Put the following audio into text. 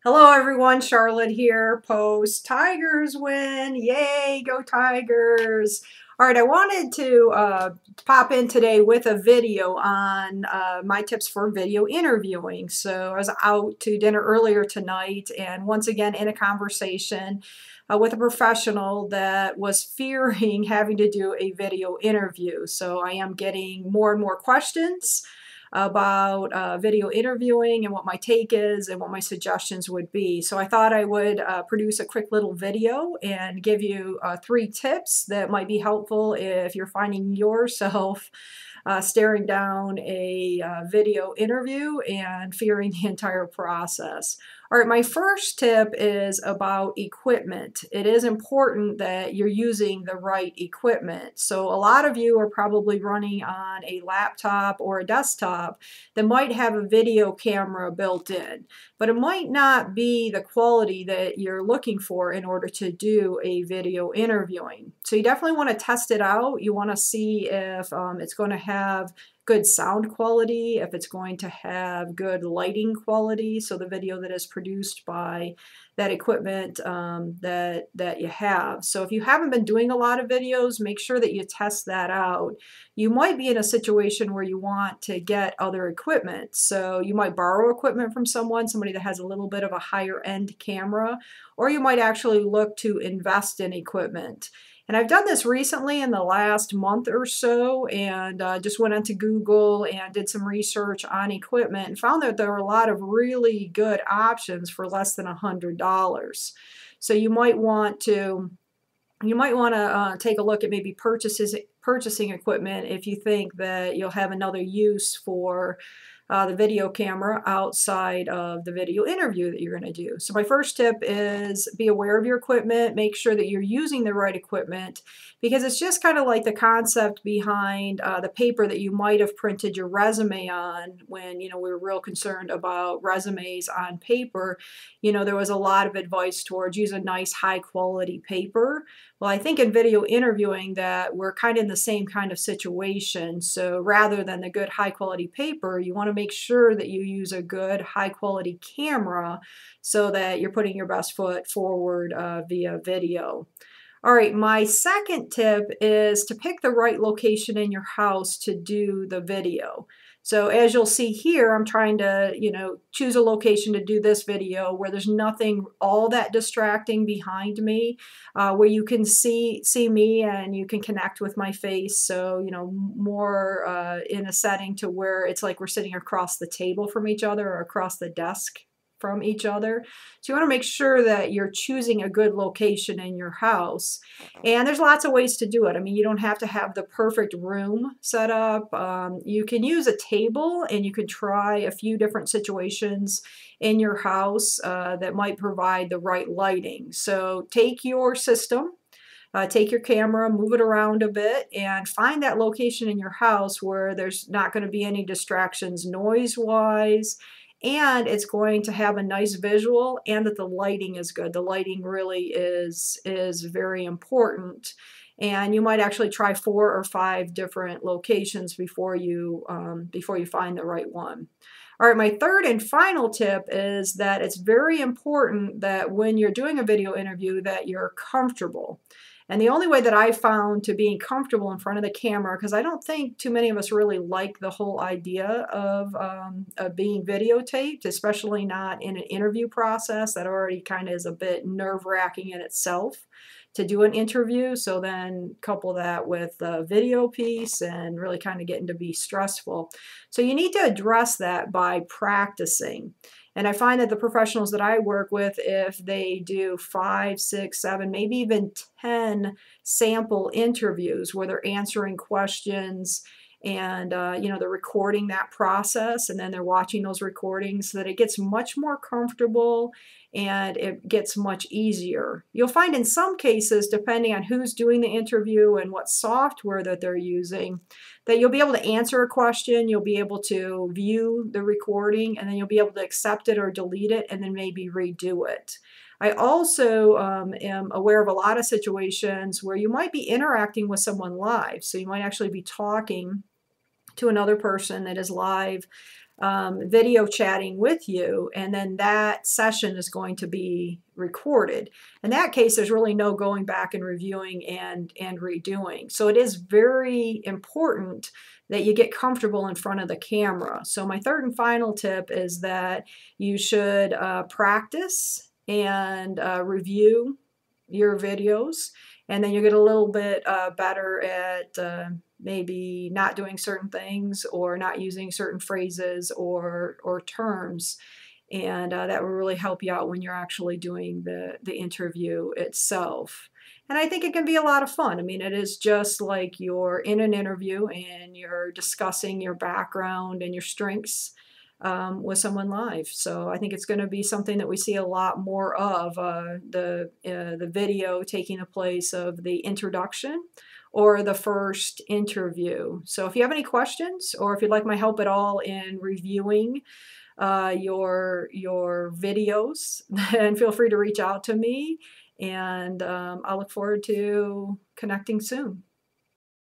Hello everyone, Charlotte here. Post Tigers win. Yay, go Tigers. All right, I wanted to pop in today with a video on my tips for video interviewing. So I was out to dinner earlier tonight and once again in a conversation with a professional that was fearing having to do a video interview. So I am getting more and more questions about video interviewing and what my take is and what my suggestions would be. So I thought I would produce a quick little video and give you 3 tips that might be helpful if you're finding yourself staring down a video interview and fearing the entire process. All right, my first tip is about equipment. It is important that you're using the right equipment. So a lot of you are probably running on a laptop or a desktop that might have a video camera built in, but it might not be the quality that you're looking for in order to do a video interviewing. So you definitely want to test it out. You want to see if it's going to have good sound quality, if it's going to have good lighting quality, so the video that is produced by that equipment that you have. So if you haven't been doing a lot of videos, make sure that you test that out. You might be in a situation where you want to get other equipment. So you might borrow equipment from somebody that has a little bit of a higher end camera, or you might actually look to invest in equipment. And I've done this recently in the last month or so, and just went onto Google and did some research on equipment and found that there are a lot of really good options for less than $100. So you might want to take a look at maybe purchasing equipment if you think that you'll have another use for the video camera outside of the video interview that you're going to do. So my first tip is be aware of your equipment, make sure that you're using the right equipment, because it's just kind of like the concept behind the paper that you might have printed your resume on when, we were real concerned about resumes on paper. There was a lot of advice towards use a nice high quality paper. Well, I think in video interviewing that we're kind of in the same kind of situation. So rather than the good high quality paper, you want to make sure that you use a good high quality camera so that you're putting your best foot forward via video. All right, my second tip is to pick the right location in your house to do the video. So as you'll see here, I'm trying to, choose a location to do this video where there's nothing all that distracting behind me, where you can see me and you can connect with my face. So, more in a setting to where it's like we're sitting across the table from each other or across the desk from each other. So you want to make sure that you're choosing a good location in your house. And there's lots of ways to do it. I mean, you don't have to have the perfect room set up. You can use a table and you can try a few different situations in your house that might provide the right lighting. So take your system, take your camera, move it around a bit, and find that location in your house where there's not going to be any distractions noise-wise, and it's going to have a nice visual, and that the lighting is good. The lighting really is very important. And you might actually try 4 or 5 different locations before you find the right one. All right, my third and final tip is that it's very important that when you're doing a video interview that you're comfortable. And the only way that I found to being comfortable in front of the camera, because I don't think too many of us really like the whole idea of being videotaped, especially not in an interview process that already kind of is a bit nerve-wracking in itself to do an interview. So then couple that with the video piece and really kind of getting to be stressful. So you need to address that by practicing. And I find that the professionals that I work with, if they do 5, 6, 7, maybe even 10 sample interviews where they're answering questions and they're recording that process and then they're watching those recordings, so that it gets much more comfortable and it gets much easier. You'll find in some cases, depending on who's doing the interview and what software that they're using, that you'll be able to answer a question, you'll be able to view the recording, and then you'll be able to accept it or delete it and then maybe redo it. I also am aware of a lot of situations where you might be interacting with someone live. So you might actually be talking to another person that is live video chatting with you, and then that session is going to be recorded. In that case, there's really no going back and reviewing and redoing. So it is very important that you get comfortable in front of the camera. So my third and final tip is that you should practice and review your videos, and then you get a little bit better at maybe not doing certain things or not using certain phrases or terms, and that will really help you out when you're actually doing the interview itself. And I think it can be a lot of fun. I mean, it is just like you're in an interview and you're discussing your background and your strengths with someone live. So I think it's going to be something that we see a lot more of, the video taking the place of the introduction or the first interview. So if you have any questions, or if you'd like my help at all in reviewing your videos, then feel free to reach out to me, and I'll look forward to connecting soon.